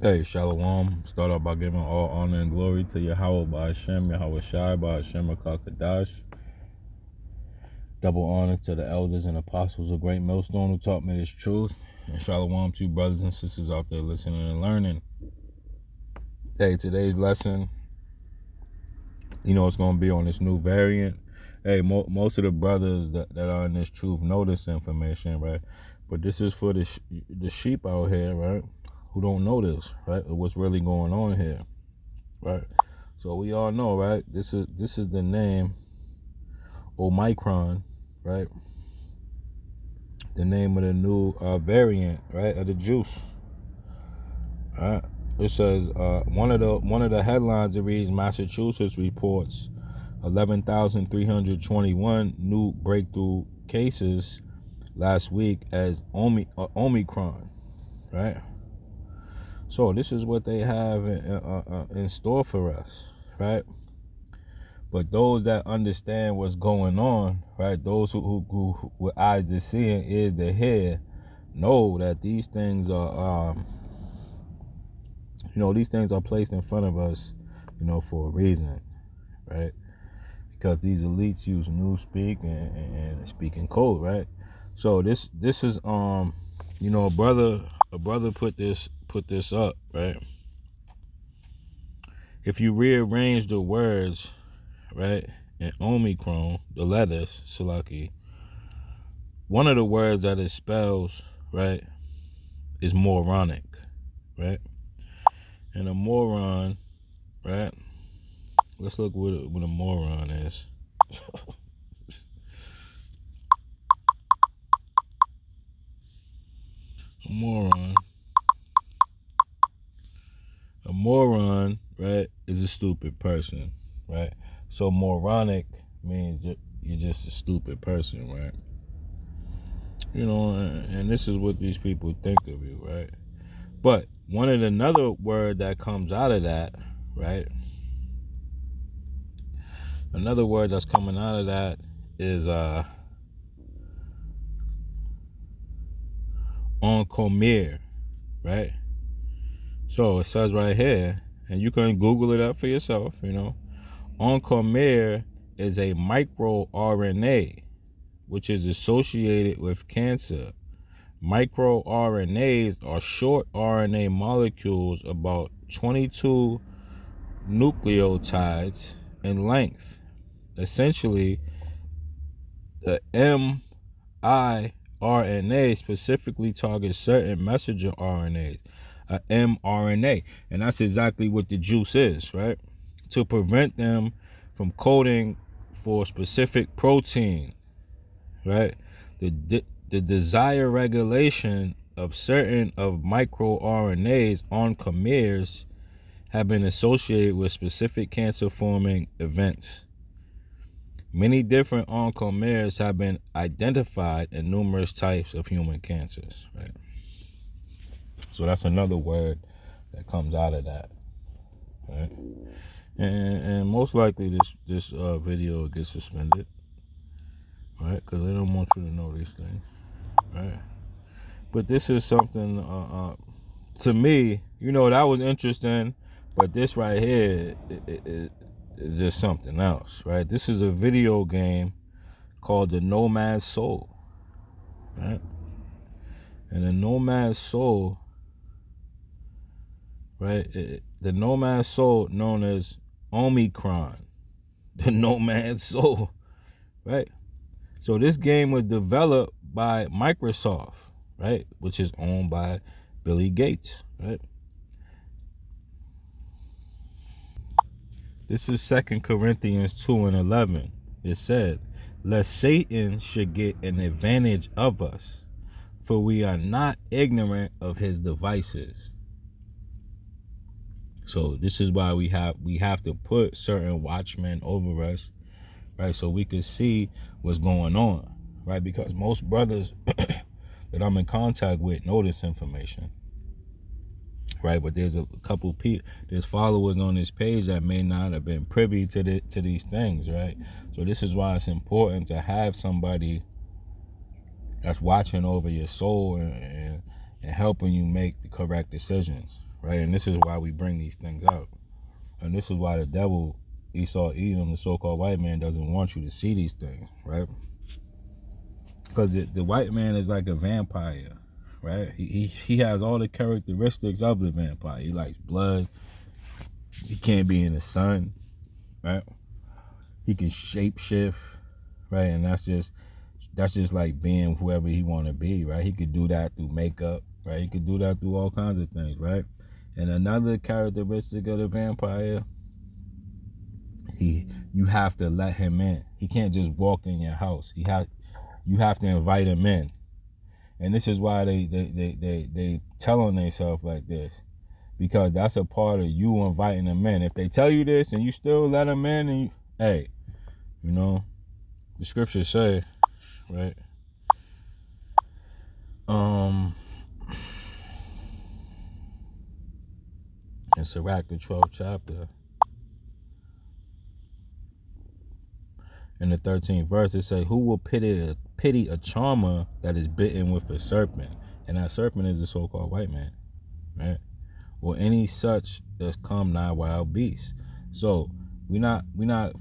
Hey, Shalom. Start off by giving all honor and glory to Yahweh by Hashem, Yahweh Shai by Hashem Kadash. Double honor to the elders and apostles of Great Millstone who taught me this truth. And Shalom to you brothers and sisters out there listening and learning. Hey, today's lesson, it's going to be on this new variant. Hey, most of the brothers that are in this truth know this information, right? But this is for the sheep out here, right? Who don't know this, right? Or what's really going on here, right? So we all know, right? This is the name Omicron, right? The name of the new variant, right, of the juice. All right. It says one of the headlines, it reads, Massachusetts reports 11,321 new breakthrough cases last week as Omicron, right? So this is what they have in store for us, right? But those that understand what's going on, right? Those who with eyes to see and ears to hear, know that these things are, these things are placed in front of us, for a reason, right? Because these elites use newspeak and speaking code, right? So this is a brother put this up, right? If you rearrange the words, right, and Omicron, the letters, Salaki, one of the words that it spells, right, is moronic, right? And a moron, right? Let's look what a moron is. A moron, right, is a stupid person, right? So moronic means you're just a stupid person, right? And this is what these people think of you, right? But another word that comes out of that, right? Another word that's coming out of that is oncomer, right? So it says right here, and you can Google it up for yourself, Oncomer is a microRNA, which is associated with cancer. MicroRNAs are short RNA molecules about 22 nucleotides in length. Essentially, the miRNA specifically targets certain messenger RNAs, a mRNA, and that's exactly what the juice is, right? To prevent them from coding for a specific protein, right? The desired regulation of certain of microRNAs on chimeras have been associated with specific cancer-forming events. Many different oncomeres have been identified in numerous types of human cancers, right? So that's another word that comes out of that, right? And most likely this video will get suspended, right? Because they don't want you to know these things, right? But this is something, to me, that was interesting, but this right here is just something else, right? This is a video game called the Nomad Soul, right? And the Nomad Soul, right? The Nomad Soul known as Omicron, the Nomad Soul, right? So this game was developed by Microsoft, right? Which is owned by Billy Gates, right? This is 2 Corinthians 2:11. It said, lest Satan should get an advantage of us, for we are not ignorant of his devices. So this is why we have to put certain watchmen over us, right? So we can see what's going on, right? Because most brothers that I'm in contact with know this information, right? But there's a couple there's followers on this page that may not have been privy to these things, right? So this is why it's important to have somebody that's watching over your soul and helping you make the correct decisions, right? And this is why we bring these things out. And this is why the devil, Esau Edom, the so-called white man, doesn't want you to see these things, right? Because the white man is like a vampire, right? He has all the characteristics of the vampire. He likes blood. He can't be in the sun, right? He can shape shift, right? And that's just like being whoever he want to be, right? He could do that through makeup, right? He could do that through all kinds of things, right? And another characteristic of the vampire, you have to let him in. He can't just walk in your house. You have to invite him in. And this is why they tell on themselves like this, because that's a part of you inviting them in. If they tell you this and you still let them in, and hey, you know, the scriptures say, right? In Sirach, the 12th chapter, in the 13th verse, it say, "Who will pity a charmer that is bitten with a serpent?" And that serpent is the so-called white man, right? Or any such as come nigh wild beasts. So we not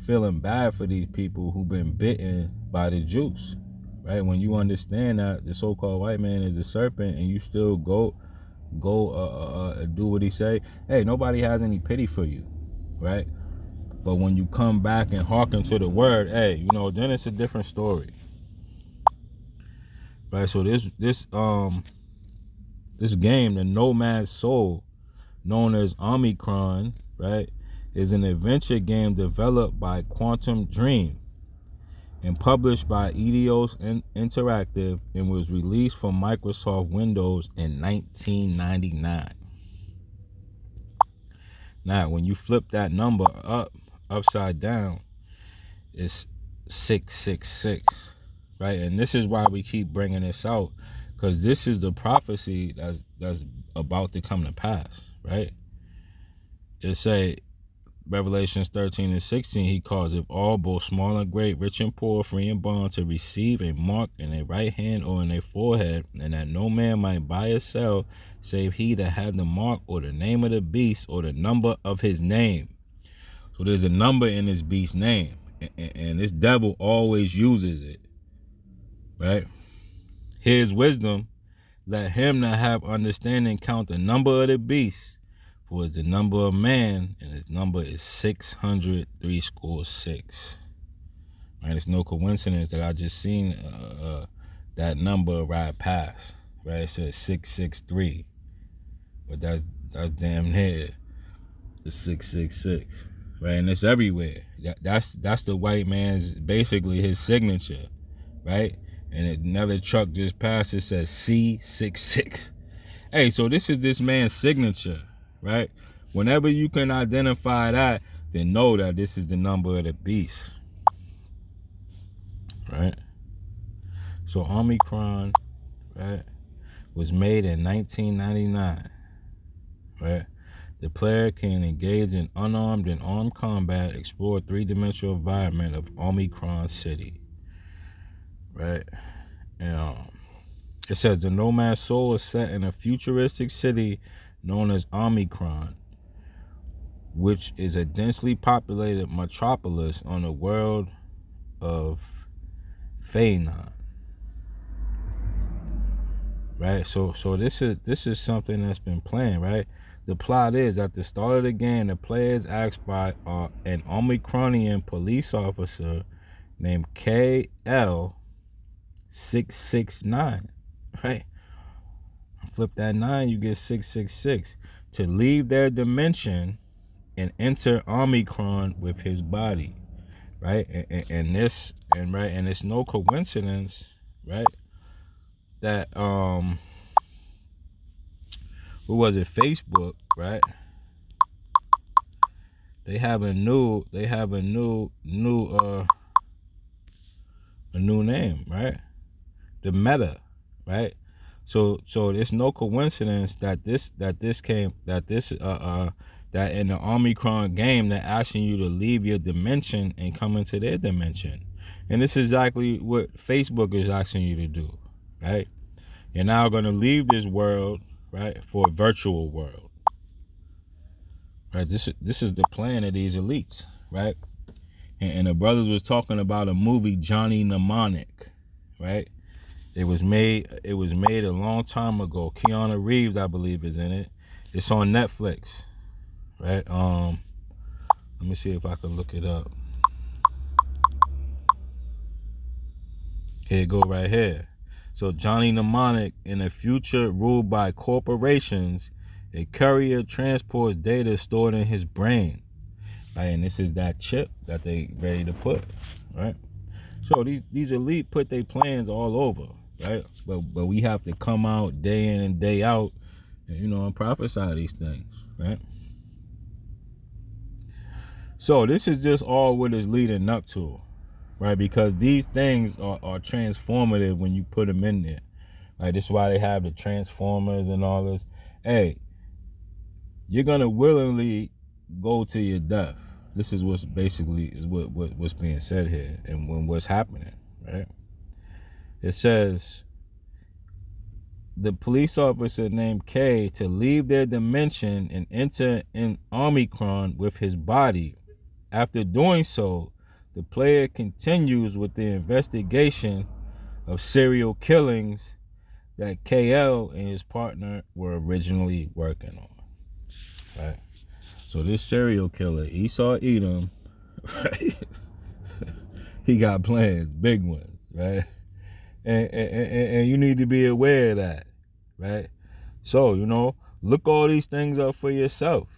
feeling bad for these people who've been bitten by the juice, right? When you understand that the so-called white man is the serpent, and you still go do what he say, hey, nobody has any pity for you, right? But when you come back and hearken to the word, hey, you know, then it's a different story, right? So this game, the Nomad Soul, known as Omicron, right, is an adventure game developed by Quantum Dream and published by Eidos Interactive, and was released for Microsoft Windows in 1999. Now, when you flip that number upside down, it's 666, right? And this is why we keep bringing this out, because this is the prophecy that's about to come to pass, right? It say, Revelations 13 and 16, he calls it all, both small and great, rich and poor, free and bond, to receive a mark in their right hand or in their forehead, and that no man might buy or sell, save he that had the mark or the name of the beast or the number of his name. So there's a number in this beast's name, and this devil always uses it, right? His wisdom, let him that have understanding count the number of the beast, for it's the number of man, and his number is 636. Right? It's no coincidence that I just seen that number ride past. Right? It says 663, but that's damn near the 666. Right? And it's everywhere. That's the white man's, basically his signature, right? And another truck just passed. It says C66. Hey, so this is this man's signature, right? Whenever you can identify that, then know that this is the number of the beast, right? So Omicron, right, was made in 1999, right? The player can engage in unarmed and armed combat, explore three-dimensional environment of Omicron City, right? And it says the Nomad Soul is set in a futuristic city known as Omicron, which is a densely populated metropolis on the world of Phaenon. Right? So this is something that's been planned, right? The plot is, at the start of the game, the player is asked by an Omicronian police officer named KL669, right? Flip that 9, you get 666, to leave their dimension and enter Omicron with his body, right? And it's no coincidence, right, that who was it, Facebook, right? They have a new name, right? The Meta, right? So it's no coincidence that that in the Omicron game, they're asking you to leave your dimension and come into their dimension. And this is exactly what Facebook is asking you to do, right? You're now going to leave this world, right, for a virtual world. right? This is the plan of these elites, right? And the brothers was talking about a movie, Johnny Mnemonic, right? It was made a long time ago. Keanu Reeves, I believe, is in it. It's on Netflix, right? Let me see if I can look it up. Here it go right here. So Johnny Mnemonic, in a future ruled by corporations, a courier transports data stored in his brain. Right, and this is that chip that they ready to put, right? So these elite put their plans all over, right? But we have to come out day in and day out, and prophesy these things, right? So this is just all what it's leading up to, right? Because these things are transformative when you put them in there, right? This is why they have the Transformers and all this. Hey, you're gonna willingly go to your death. This is what's being said here and what's happening, right? It says the police officer named K to leave their dimension and enter in Omicron with his body. After doing so, the player continues with the investigation of serial killings that KL and his partner were originally working on, right? So this serial killer, Esau Edom, right? He got plans, big ones, right? And you need to be aware of that, right? So, look all these things up for yourself,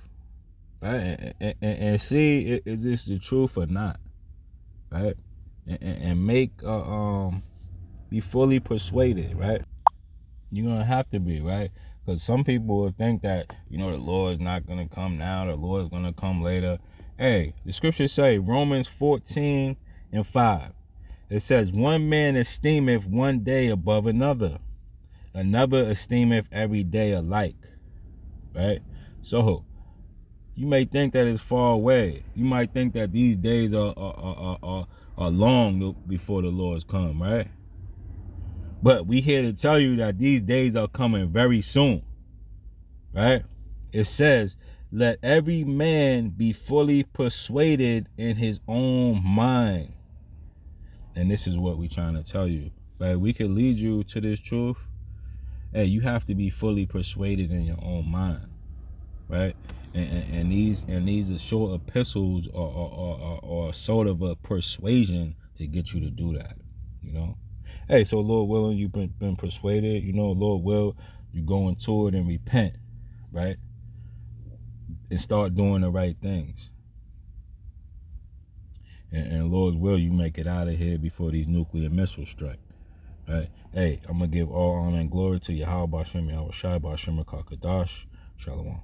right? And see, is this the truth or not, right? And make, be fully persuaded, right? You're going to have to be, right? Because some people will think that, the Lord is not going to come now, the Lord is going to come later. Hey, the scriptures say, Romans 14:5. It says, one man esteemeth one day above another. Another esteemeth every day alike, right? So, you may think that it's far away. You might think that these days are long before the Lord's come, right? But we here to tell you that these days are coming very soon, right? It says, let every man be fully persuaded in his own mind. And this is what we're trying to tell you, right? We can lead you to this truth. Hey, you have to be fully persuaded in your own mind, right? And these are short epistles or sort of a persuasion to get you to do that, Hey, so Lord willing, you've been persuaded, Lord will, you go into it and repent, right? And start doing the right things. And Lord's will, you make it out of here before these nuclear missiles strike, right? Hey, I'm going to give all honor and glory to Yahweh Bashem, Yahweh Shai Bashem, Kakadash, Shalom.